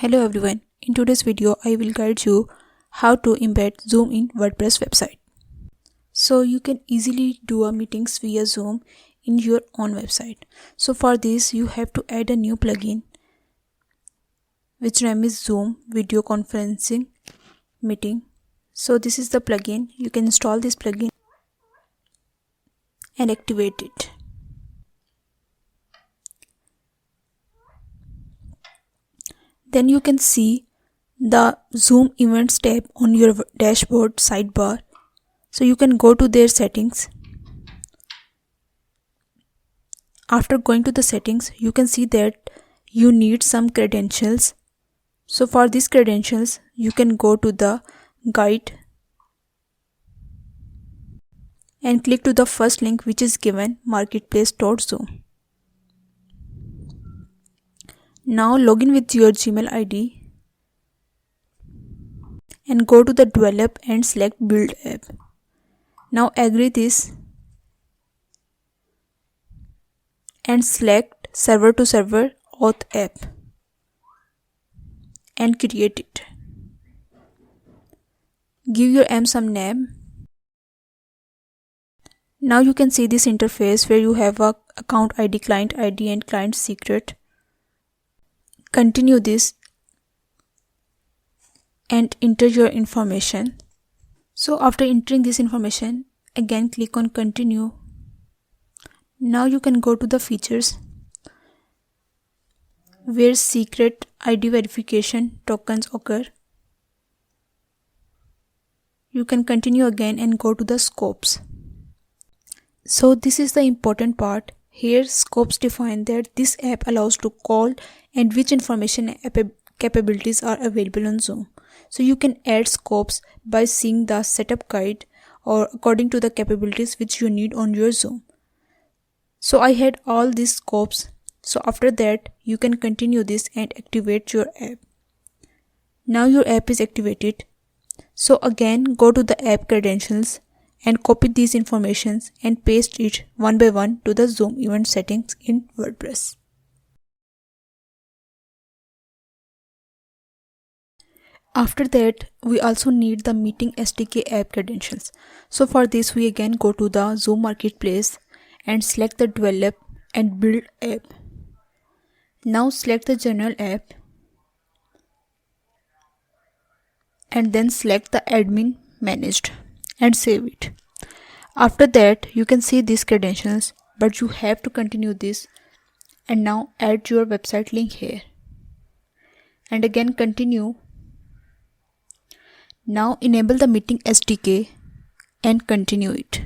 Hello everyone, in today's video I will guide you how to embed Zoom in WordPress website. So you can easily do a meetings via Zoom in your own website. So for this you have to add a new plugin which name is Zoom Video Conferencing Meeting. So this is the plugin. You can install this plugin and activate it. Then you can see the Zoom Events tab on your dashboard sidebar. So you can go to their settings. After going to the settings, you can see that you need some credentials. So for these credentials, you can go to the guide and click to the first link which is given, marketplace.zoom. Now log in with your Gmail ID and go to the develop and select build app. Now agree this and select server to server auth app and create it. Give your M some name. Now you can see this interface where you have a account ID, client ID and client secret. Continue this and enter your information. So after entering this information, again click on continue. Now you can go to the features where secret ID verification tokens occur. You can continue again and go to the scopes. So this is the important part. Here scopes define that this app allows to call and which information and capabilities are available on Zoom. So you can add scopes by seeing the setup guide or according to the capabilities which you need on your Zoom. So I had all these scopes. So after that you can continue this and activate your app. Now your app is activated. So again go to the app credentials and copy these informations and paste it one by one to the Zoom event settings in WordPress. After that, we also need the Meeting SDK app credentials. So for this, we again go to the Zoom Marketplace and select the Develop and Build app. Now select the General app and then select the Admin Managed and save it. After that, you can see these credentials, but you have to continue this and now add your website link here. And again continue. Now enable the Meeting SDK and continue it.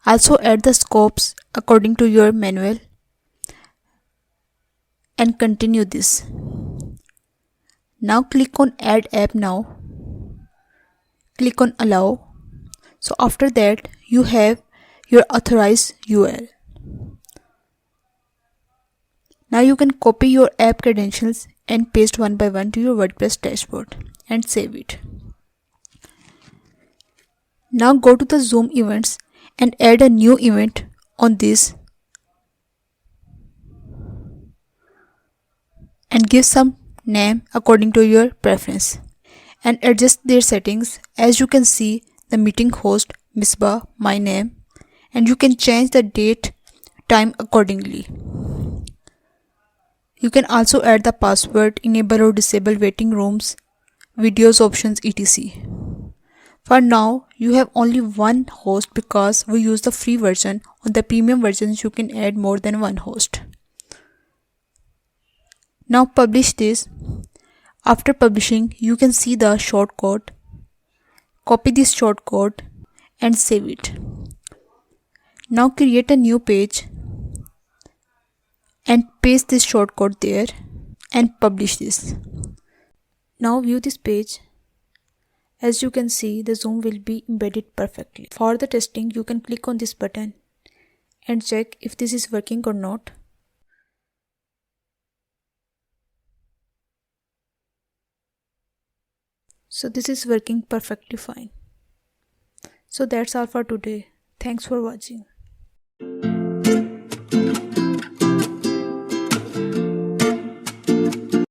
Also add the scopes according to your manual and continue this. Now click on Add App Now. Click on Allow. So after that you have your authorized URL. Now you can copy your app credentials and paste one by one to your WordPress dashboard and save it. Now go to the Zoom events and add a new event on this and give some name according to your preference and adjust their settings. As you can see, the meeting host Misbah, my name, and you can change the date, time accordingly. You can also add the password, enable or disable waiting rooms, videos options, etc. For now, you have only one host because we use the free version. On the premium versions, you can add more than one host. Now publish this. After publishing, you can see the shortcode. Copy this shortcode and save it. Now create a new page and paste this shortcode there and publish this. Now view this page. As you can see, the Zoom will be embedded perfectly. For the testing, you can click on this button and check if this is working or not. So this is working perfectly fine. So that's all for today. Thanks for watching.